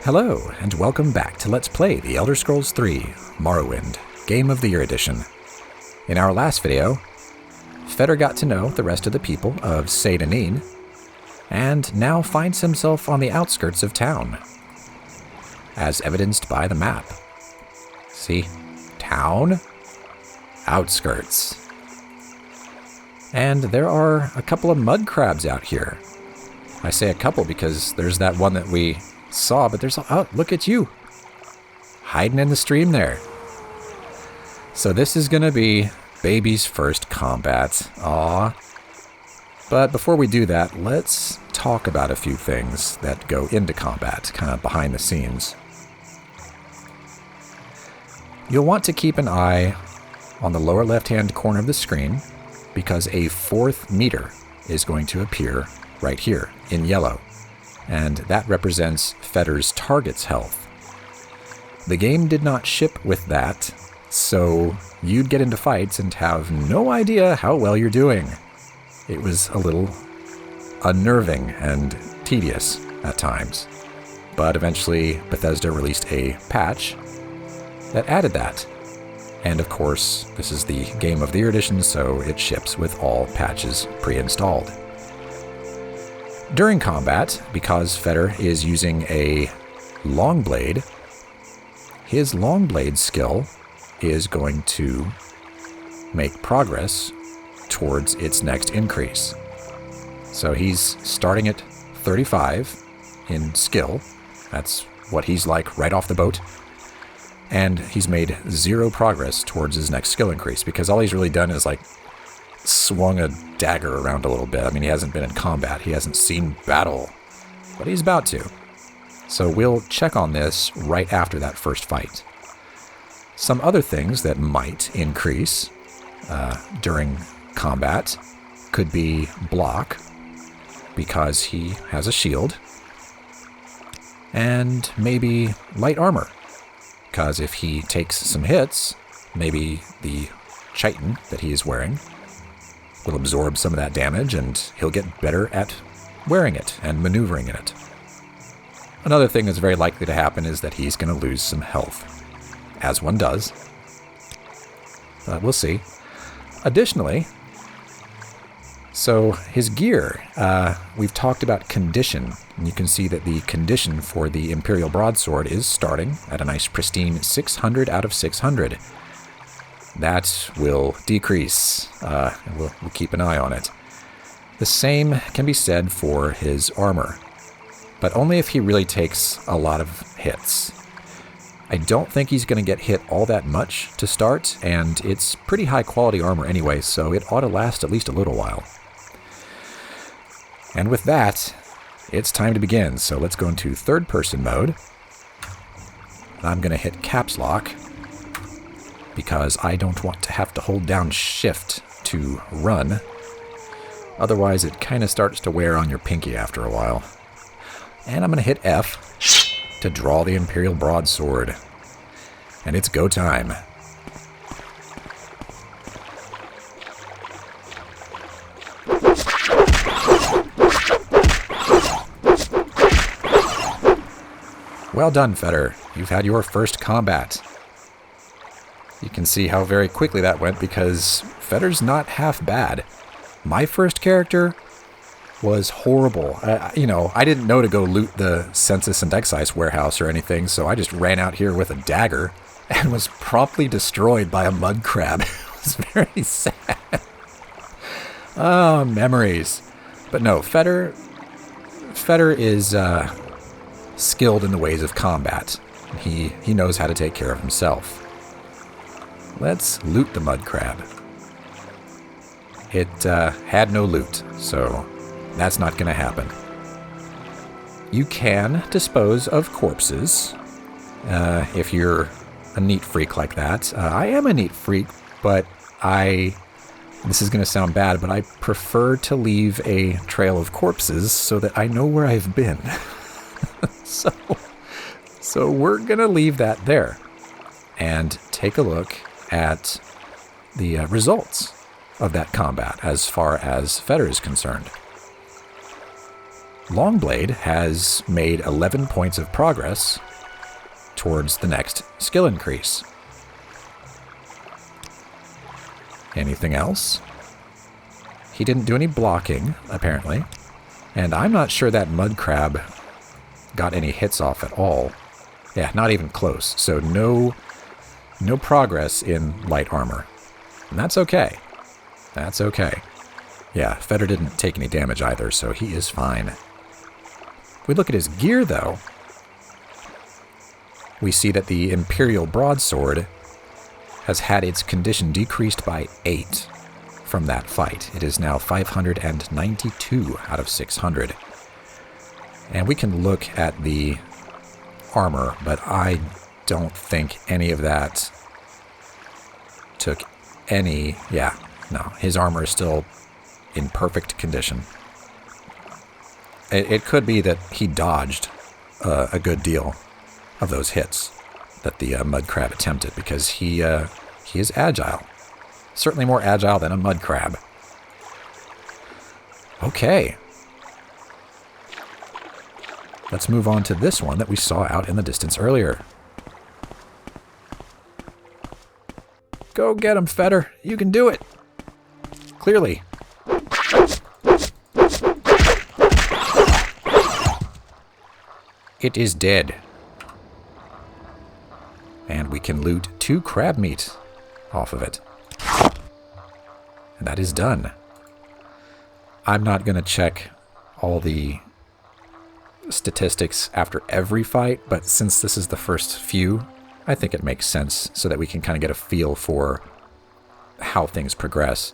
Hello, and welcome back to Let's Play The Elder Scrolls III Morrowind, Game of the Year Edition. In our last video, Fedar got to know the rest of the people of Seyda, and now finds himself on the outskirts of town, as evidenced by the map. See? Town, outskirts. And there are a couple of mudcrabs out here. I say a couple because there's that one that we saw, but there's... Oh, look at you! Hiding in the stream there. So this is going to be baby's first combat. Aww. But before we do that, let's talk about a few things that go into combat, kind of behind the scenes. You'll want to keep an eye on the lower left-hand corner of the screen, because a fourth meter is going to appear right here in yellow, and that represents Fedar's target's health. The game did not ship with that, so you'd get into fights and have no idea how well you're doing. It was a little unnerving and tedious at times, but eventually Bethesda released a patch that added that. And of course, this is the Game of the Year edition, so it ships with all patches pre-installed. During combat, because Fedar is using a long blade, his long blade skill is going to make progress towards its next increase. So he's starting at 35 in skill. That's what he's like right off the boat. And he's made 0 progress towards his next skill increase, because all he's really done is like swung a dagger around a little bit. I mean, he hasn't been in combat. He hasn't seen battle, but he's about to. So we'll check on this right after that first fight. Some other things that might increase during combat could be block, because he has a shield, and maybe light armor, because if he takes some hits, maybe the chitin that he is wearing will absorb some of that damage, and he'll get better at wearing it and maneuvering in it. Another thing that's very likely to happen is that he's going to lose some health, as one does. We'll see. Additionally, so his gear, we've talked about condition, and you can see that the condition for the Imperial Broadsword is starting at a nice pristine 600 out of 600. That will decrease, and we'll keep an eye on it. The same can be said for his armor, but only if he really takes a lot of hits. I don't think he's going to get hit all that much to start, and it's pretty high quality armor anyway, so it ought to last at least a little while. And with that, it's time to begin, so let's go into third person mode. I'm going to hit caps lock, because I don't want to have to hold down shift to run. Otherwise, it kind of starts to wear on your pinky after a while. And I'm going to hit F to draw the Imperial Broadsword. And it's go time. Well done, Fedar. You've had your first combat. You can see how very quickly that went, because Fedar's not half bad. My first character was horrible. I didn't know to go loot the Census and Excise warehouse or anything, so I just ran out here with a dagger and was promptly destroyed by a mudcrab. It was very sad. Oh, memories. But no, Fedar is skilled in the ways of combat. He knows how to take care of himself. Let's loot the mudcrab. It had no loot, so that's not going to happen. You can dispose of corpses if you're a neat freak like that. I am a neat freak, but this is going to sound bad, but I prefer to leave a trail of corpses so that I know where I've been. So we're going to leave that there and take a look at the results of that combat as far as Fedar is concerned. Longblade has made 11 points of progress towards the next skill increase. Anything else? He didn't do any blocking, apparently. And I'm not sure that mudcrab got any hits off at all. Yeah, not even close. So no progress in light armor. And that's okay. That's okay. Yeah, Fedar didn't take any damage either, so he is fine. If we look at his gear, though, we see that the Imperial Broadsword has had its condition decreased by 8 from that fight. It is now 592 out of 600. And we can look at the armor, but I don't think any of that took any... Yeah, no, his armor is still in perfect condition. It could be that he dodged a good deal of those hits that the mudcrab attempted, because he is agile. Certainly more agile than a mudcrab. Okay. Let's move on to this one that we saw out in the distance earlier. Go get him, Fedar. You can do it. Clearly. It is dead. And we can loot 2 crab meat off of it. And that is done. I'm not going to check all the statistics after every fight, but since this is the first few, I think it makes sense so that we can kind of get a feel for how things progress.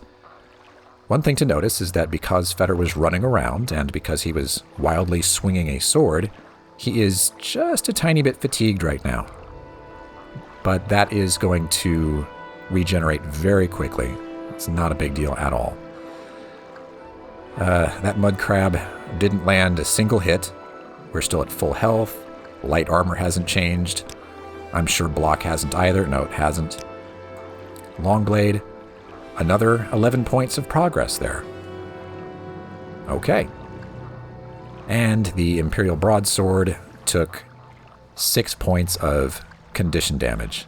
One thing to notice is that because Fedar was running around and because he was wildly swinging a sword, he is just a tiny bit fatigued right now. But that is going to regenerate very quickly. It's not a big deal at all. That mudcrab didn't land a single hit. We're still at full health. Light armor hasn't changed. I'm sure block hasn't either. No, it hasn't. Longblade, another 11 points of progress there. Okay. And the Imperial Broadsword took 6 points of condition damage.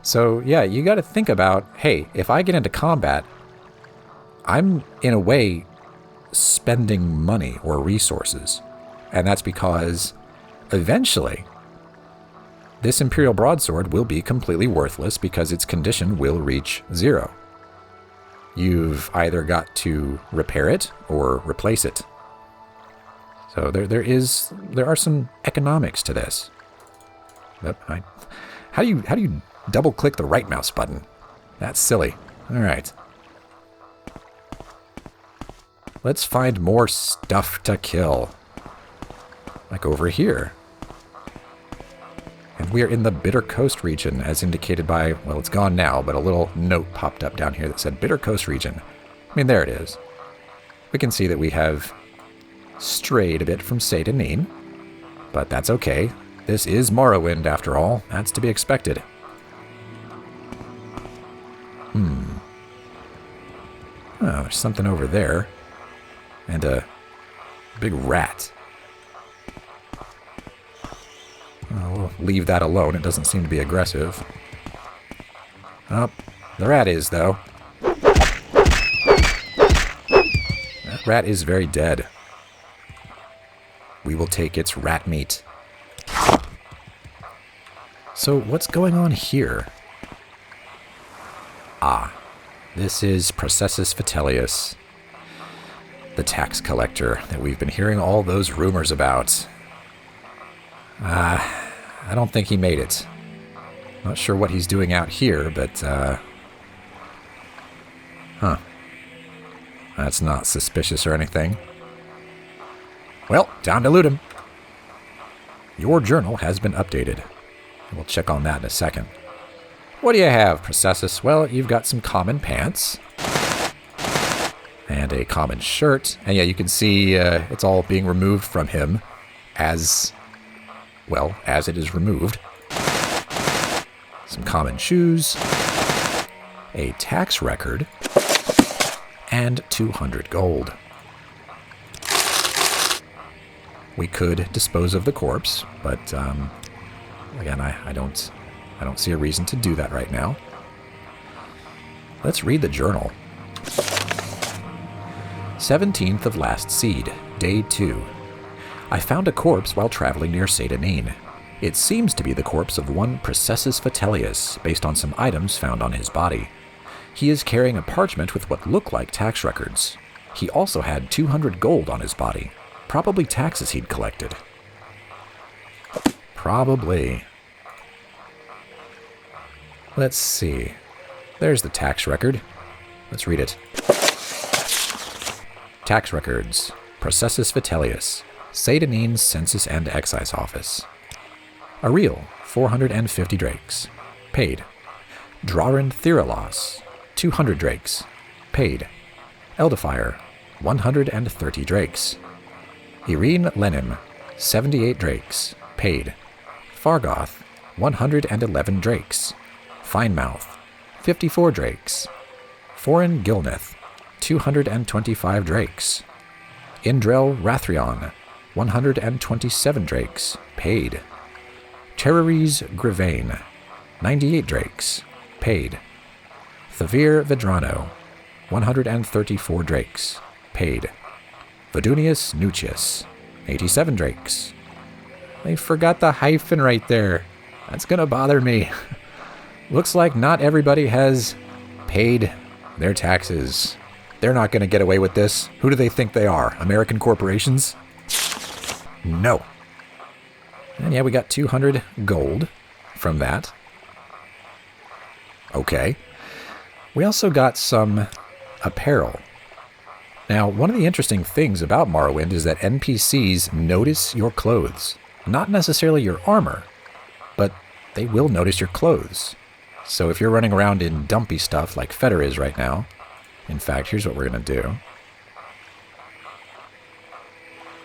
So yeah, you got to think about, hey, if I get into combat, I'm in a way spending money or resources. And that's because eventually this Imperial Broadsword will be completely worthless because its condition will reach 0. You've either got to repair it or replace it. So there are some economics to this. How do you double click the right mouse button? That's silly. All right. Let's find more stuff to kill. Like over here. And we are in the Bitter Coast region, as indicated by, well, it's gone now, but a little note popped up down here that said Bitter Coast region. I mean, there it is. We can see that we have strayed a bit from Satanin, but that's okay. This is Morrowind, after all. That's to be expected. Oh, there's something over there. And a big rat. Oh, we'll leave that alone. It doesn't seem to be aggressive. Oh, the rat is, though. That rat is very dead. We will take its rat meat. So what's going on here? Ah, this is Processus Vitellius, the tax collector that we've been hearing all those rumors about. I don't think he made it. Not sure what he's doing out here, but, That's not suspicious or anything. Well, time to loot him. Your journal has been updated. We'll check on that in a second. What do you have, Processus? Well, you've got some common pants. And a common shirt. And yeah, you can see it's all being removed from him as it is removed. Some common shoes. A tax record. And 200 gold. we could dispose of the corpse, but again, I don't see a reason to do that right now. Let's read the journal. 17th of last seed, day 2. I found a corpse while traveling near Satanin. It seems to be the corpse of one Processus Vitellius, based on some items found on his body. He is carrying a parchment with what look like tax records. He also had 200 gold on his body, probably taxes he'd collected. Probably. Let's see. There's the tax record. Let's read it. Tax records. Processus Vitellius. Satanin's Census and Excise Office. Ariel, 450 drakes. Paid. Drarin Theralos, 200 drakes. Paid. Eldifier, 130 drakes. Irene Lenim, 78 drakes. Paid. Fargoth, 111 drakes. Finemouth, 54 drakes. Foreign Gilneth, 225 drakes. Indrel Rathrion, 127 drakes. Paid. Terrories Grivane, 98 drakes. Paid. Thavir Vedrano, 134 drakes. Paid. Vadunius Nucius, 87 drakes. They forgot the hyphen right there. That's gonna bother me. Looks like not everybody has paid their taxes. They're not gonna get away with this. Who do they think they are? American corporations? No. And yeah, we got 200 gold from that. Okay. We also got some apparel. Now, one of the interesting things about Morrowind is that NPCs notice your clothes. Not necessarily your armor, but they will notice your clothes. So if you're running around in dumpy stuff like Fedar is right now, in fact, here's what we're going to do.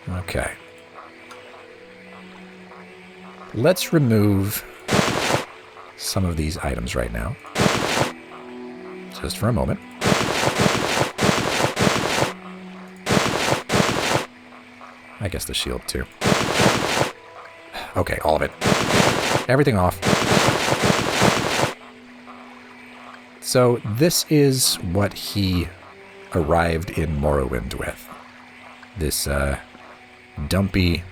Okay. Let's remove some of these items right now. Just for a moment. I guess the shield too. Okay, all of it. Everything off. So this is what he arrived in Morrowind with. This dumpy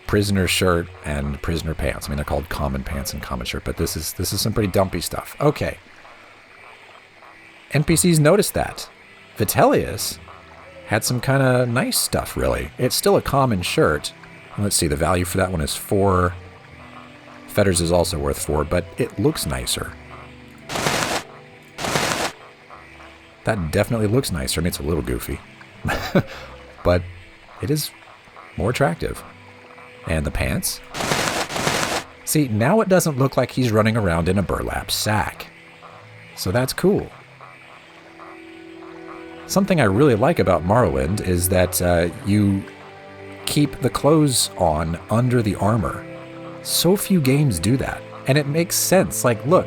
prisoner shirt and prisoner pants. I mean, they're called common pants and common shirt, but this is some pretty dumpy stuff. Okay. NPCs noticed that. Vitellius had some kind of nice stuff, really. It's still a common shirt. Let's see, the value for that one is 4. Fedar's is also worth 4, but it looks nicer. That definitely looks nicer. I mean, it's a little goofy. But it is more attractive. And the pants? See, now it doesn't look like he's running around in a burlap sack. So that's cool. Something I really like about Morrowind is that you keep the clothes on under the armor. So few games do that. And it makes sense. Like, look,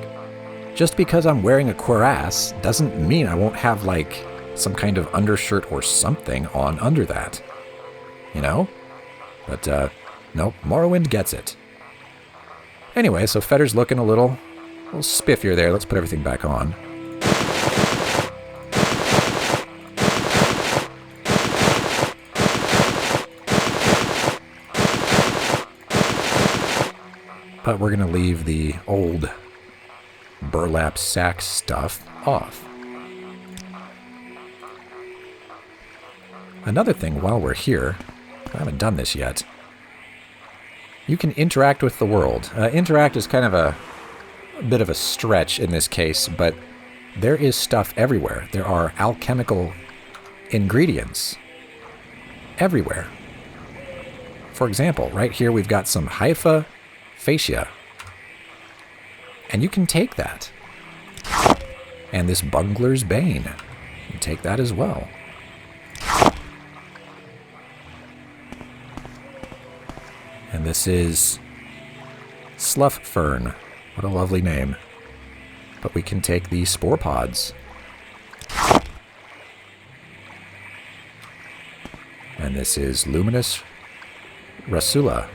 just because I'm wearing a cuirass doesn't mean I won't have, like, some kind of undershirt or something on under that. You know? But, nope, Morrowind gets it. Anyway, so Fedar's looking a little spiffier there. Let's put everything back on. But we're going to leave the old burlap sack stuff off. Another thing while we're here, I haven't done this yet. You can interact with the world. Interact is kind of a bit of a stretch in this case, but there is stuff everywhere. There are alchemical ingredients everywhere. For example, right here we've got some Hypha fascia. And you can take that. And this Bungler's Bane. You can take that as well. And this is Slough Fern. What a lovely name. But we can take the spore pods. And this is Luminous Rusula.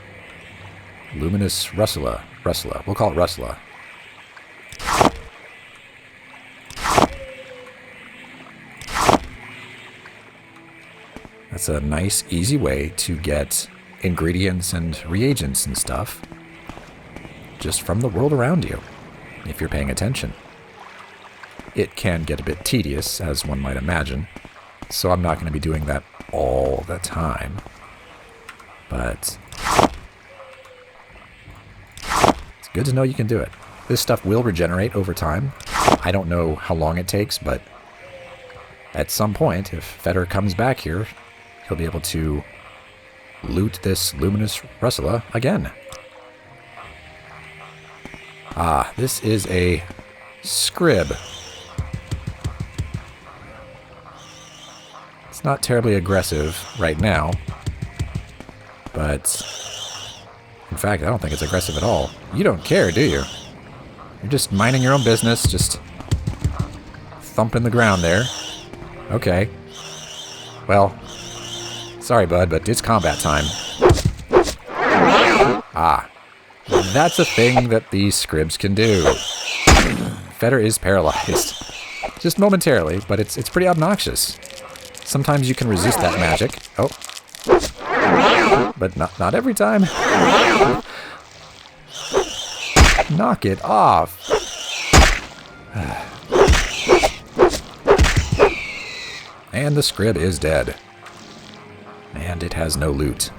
Luminous Rusula. Rusula. We'll call it Rusula. That's a nice, easy way to get ingredients and reagents and stuff just from the world around you, if you're paying attention. It can get a bit tedious, as one might imagine, so I'm not going to be doing that all the time. But it's good to know you can do it. This stuff will regenerate over time. I don't know how long it takes, but at some point, if Fedar comes back here, he'll be able to loot this Luminous Rusula again. Ah, this is a scrib. It's not terribly aggressive right now, but in fact, I don't think it's aggressive at all. You don't care, do you? You're just minding your own business, just thumping the ground there. Okay. Well, sorry, bud, but it's combat time. Ah. That's a thing that these scribs can do. Fedar is paralyzed. Just momentarily, but it's pretty obnoxious. Sometimes you can resist that magic. Oh. But not every time. Knock it off. And the scrib is dead. And it has no loot.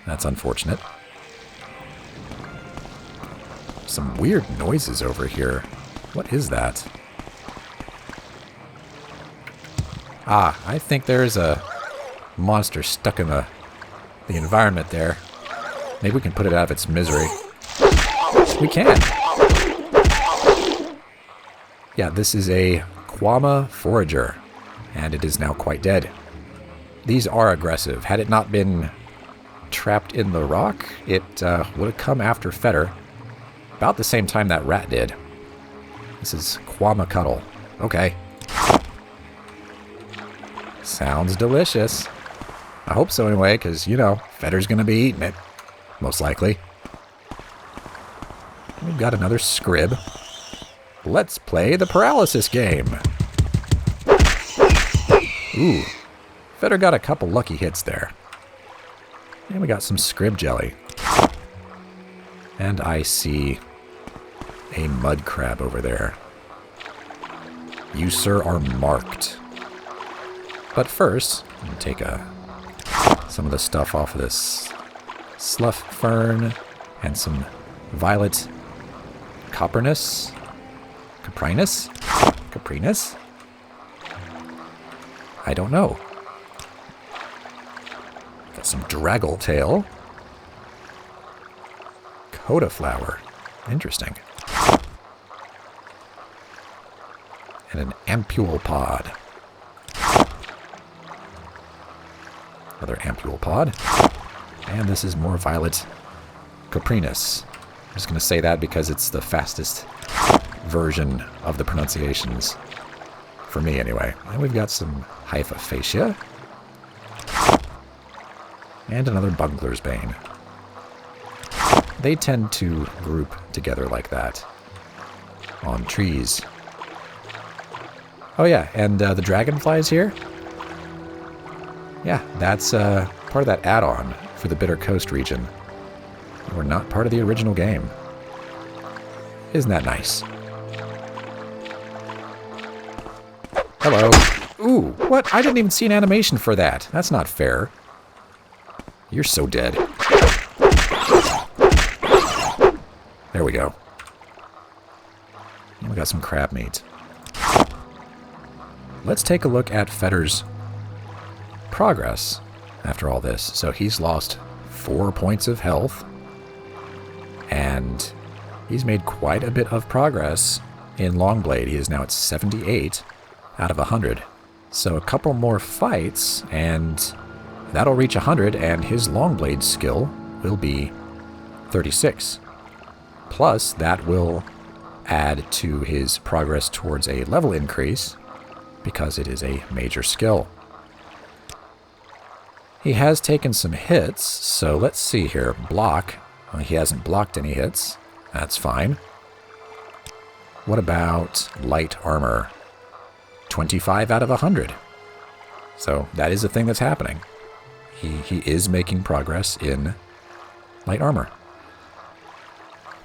That's unfortunate. Some weird noises over here. What is that? Ah, I think there's a monster stuck in the environment there. Maybe we can put it out of its misery. We can. Yeah, this is a kwama forager, and it is now quite dead. These are aggressive. Had it not been trapped in the rock, it would have come after Fedar about the same time that rat did. This is kwama cuddle. Okay. Sounds delicious. I hope so anyway, because, you know, Fedar's going to be eating it. Most likely. We've got another scrib. Let's play the paralysis game. Ooh. Fedar got a couple lucky hits there. And we got some scrib jelly. And I see a mudcrab over there. You, sir, are marked. But first, I'm going to take some of the stuff off of this slough fern and some violet coprinus. Caprinus? I don't know. Got some draggle tail. Coda flower. Interesting. And an ampule pod. Another ampule pod. And this is more violet caprinus. I'm just going to say that because it's the fastest version of the pronunciations. For me, anyway. And we've got some hypophacia. And another bungler's bane. They tend to group together like that. On trees. Oh yeah, and the dragonflies here? Yeah, that's part of that add-on for the Bitter Coast region. They were not part of the original game. Isn't that nice? Hello. Ooh, what? I didn't even see an animation for that. That's not fair. You're so dead. There we go. And we got some crab meat. Let's take a look at Fedar's progress after all this. So he's lost 4 points of health. And he's made quite a bit of progress in Longblade. He is now at 78 out of 100. So a couple more fights and that'll reach 100, and his Longblade skill will be 36. Plus, that will add to his progress towards a level increase because it is a major skill. He has taken some hits, so let's see here. Block. Well, he hasn't blocked any hits. That's fine. What about light armor? 25 out of 100. So that is a thing that's happening. He is making progress in light armor.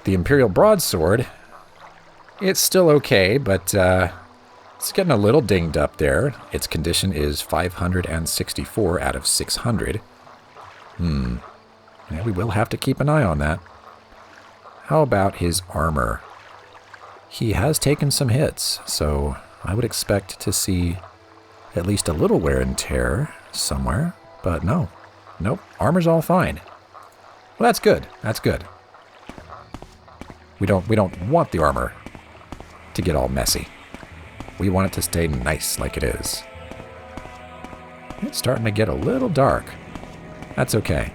The Imperial Broadsword, it's still okay, but it's getting a little dinged up there. Its condition is 564 out of 600. Yeah, we will have to keep an eye on that. How about his armor? He has taken some hits, so I would expect to see at least a little wear and tear somewhere, but no. Nope, armor's all fine. Well, that's good. That's good. We don't want the armor to get all messy. We want it to stay nice like it is. It's starting to get a little dark. That's okay.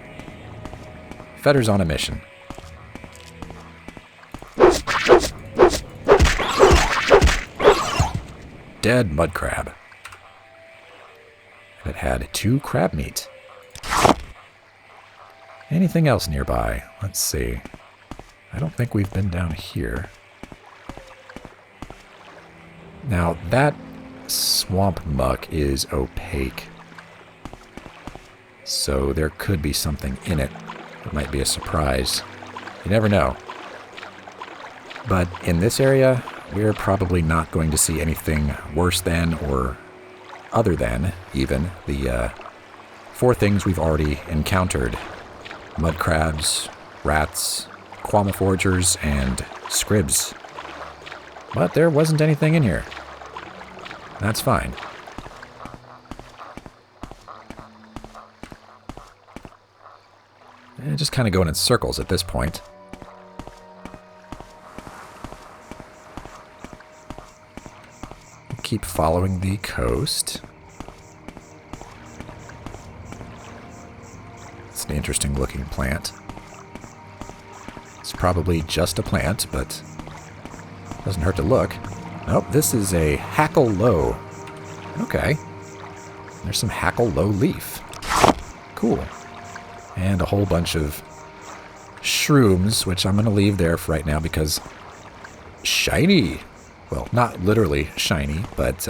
Fedar's on a mission. Dead mudcrab. And it had 2 crab meat. Anything else nearby? Let's see. I don't think we've been down here. Now, that swamp muck is opaque. So there could be something in it. It might be a surprise. You never know. But in this area, we're probably not going to see anything worse than or other than even the 4 things we've already encountered. Mudcrabs, rats, kwama foragers, and scribs. But there wasn't anything in here. That's fine. Just kind of going in circles at this point. Keep following the coast. It's an interesting looking plant. It's probably just a plant, but doesn't hurt to look. Nope, this is a hackle low. Okay. There's some hackle low leaf. Cool. And a whole bunch of shrooms, which I'm going to leave there for right now because shiny. Well, not literally shiny, but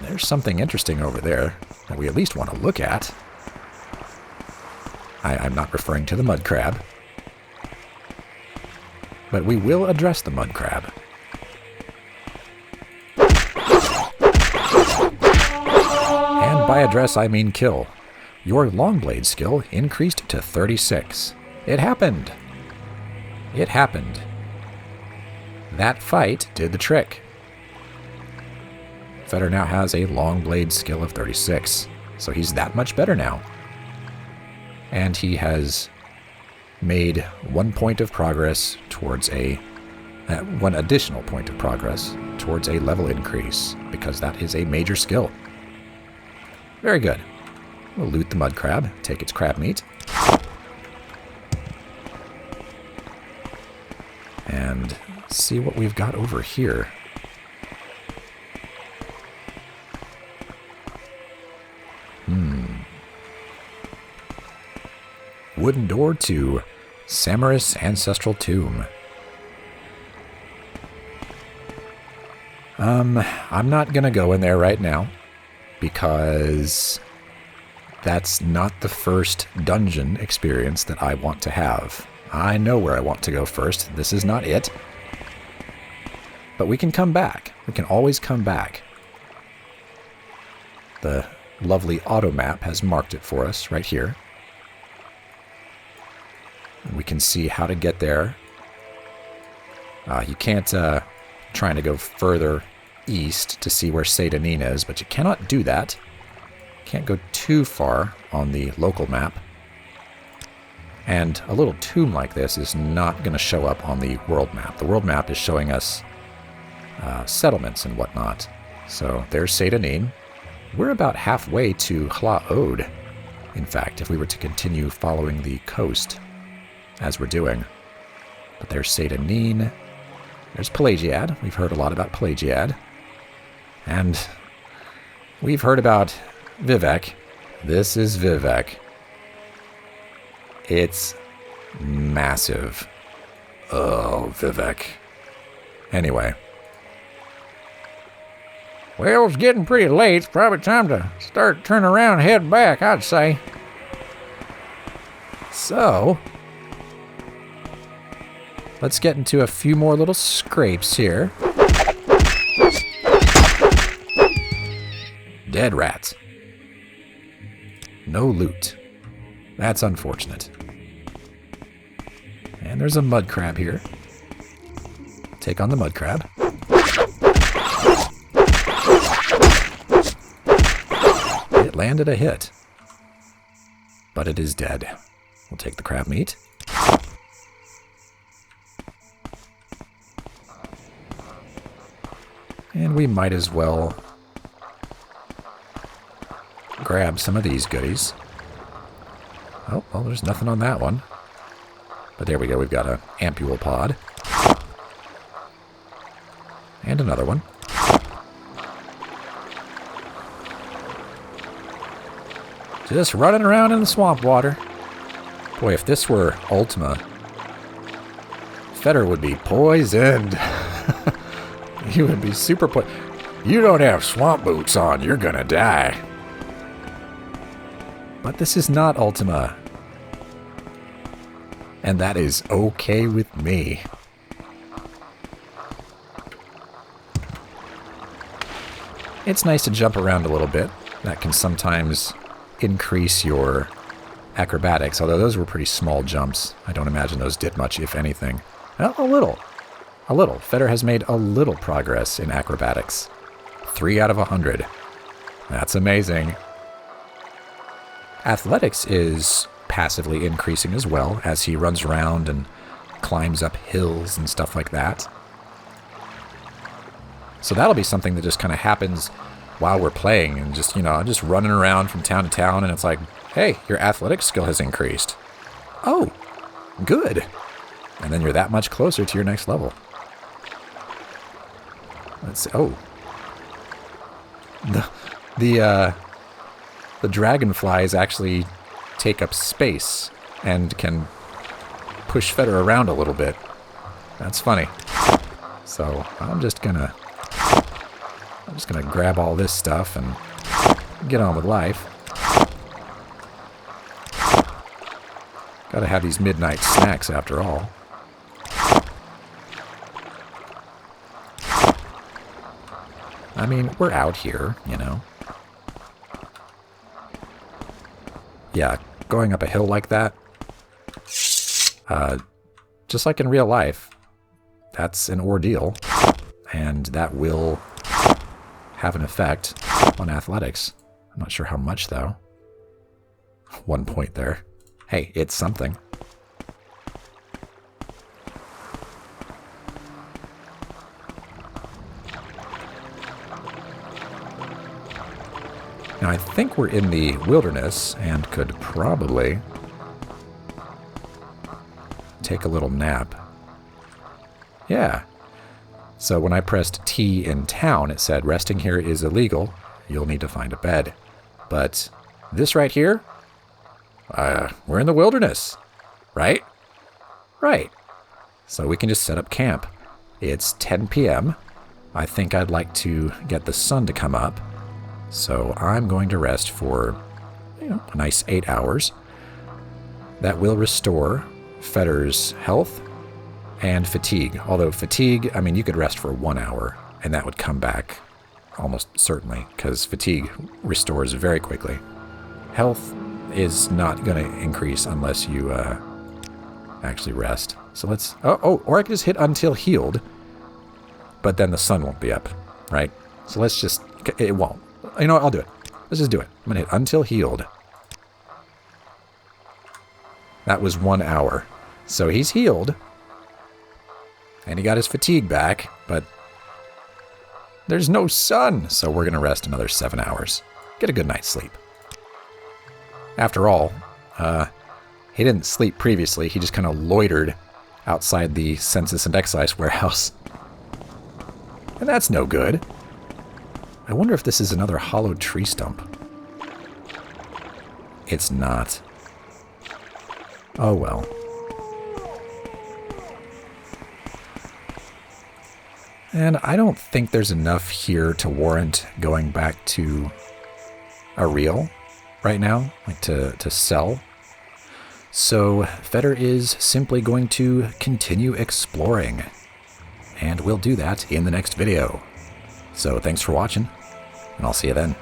there's something interesting over there that we at least want to look at. I'm not referring to the mud crab, but we will address the mud crab. And by address, I mean kill. Your longblade skill increased to 36. It happened. It happened. That fight did the trick. Fedar now has a longblade skill of 36, so he's that much better now. And he has made 1 point of progress towards a... 1 additional point of progress towards a level increase, because that is a major skill. Very good. We'll loot the mud crab, take its crab meat. And see what we've got over here. Wooden door to Samaris Ancestral Tomb. I'm not gonna go in there right now because that's not the first dungeon experience that I want to have. I know where I want to go first. This is not it. But we can come back. We can always come back. The lovely auto map has marked it for us right here. We can see how to get there. You can't trying to go further east to see where Satanin is, but you cannot do that. Can't go too far on the local map. And a little tomb like this is not going to show up on the world map. The world map is showing us settlements and whatnot. So there's Satanin. We're about halfway to Hla-Ode, in fact, if we were to continue following the coast, as we're doing. But there's Satanin. There's Pelagiad. We've heard a lot about Pelagiad. And we've heard about Vivek This is Vivek. It's massive. Oh, Vivek. Anyway. Well, it's getting pretty late. It's probably time to start turning around and head back, I'd say. So, let's get into a few more little scrapes here. Dead rats. No loot. That's unfortunate. And there's a mudcrab here. Take on the mudcrab. It landed a hit. But it is dead. We'll take the crab meat. And we might as well grab some of these goodies. Oh, well, there's nothing on that one. But there we go, we've got an ampule pod. And another one. Just running around in the swamp water. Boy, if this were Ultima, Fedar would be poisoned. He would be super You don't have swamp boots on, you're gonna die. But this is not Ultima. And that is okay with me. It's nice to jump around a little bit. That can sometimes increase your acrobatics, although those were pretty small jumps. I don't imagine those did much, if anything. Well, a little. A little. Fedar has made a little progress in acrobatics. 3 out of 100. That's amazing. Athletics is passively increasing as well as he runs around and climbs up hills and stuff like that. So that'll be something that just kind of happens while we're playing and just, just running around from town to town, and it's like, hey, your athletics skill has increased. Oh, good. And then you're that much closer to your next level. Let's see. Oh. The dragonflies actually take up space and can push Fedar around a little bit. That's funny. So I'm just gonna grab all this stuff and get on with life. Gotta have these midnight snacks after all. I mean, we're out here, Yeah, going up a hill like that, just like in real life, that's an ordeal, and that will have an effect on athletics. I'm not sure how much, though. 1 point there. Hey, it's something. Now, I think we're in the wilderness and could probably take a little nap. Yeah. So when I pressed T in town, it said, resting here is illegal. You'll need to find a bed. But this right here, we're in the wilderness, right? Right. So we can just set up camp. It's 10 p.m. I think I'd like to get the sun to come up. So I'm going to rest for, a nice 8 hours. That will restore Fedar's health and fatigue. Although fatigue, you could rest for 1 hour, and that would come back almost certainly, because fatigue restores very quickly. Health is not going to increase unless you actually rest. So let's... or I could just hit until healed, but then the sun won't be up, right? So let's just... It won't. You know what? I'll do it. Let's just do it. I'm going to hit until healed. That was 1 hour. So he's healed. And he got his fatigue back, but there's no sun. So we're going to rest another 7 hours. Get a good night's sleep. After all, he didn't sleep previously. He just kind of loitered outside the Census and Excise warehouse. And that's no good. I wonder if this is another hollowed tree stump. It's not. Oh well. And I don't think there's enough here to warrant going back to a reel right now, like to sell. So Fedar is simply going to continue exploring, and we'll do that in the next video. So thanks for watching, and I'll see you then.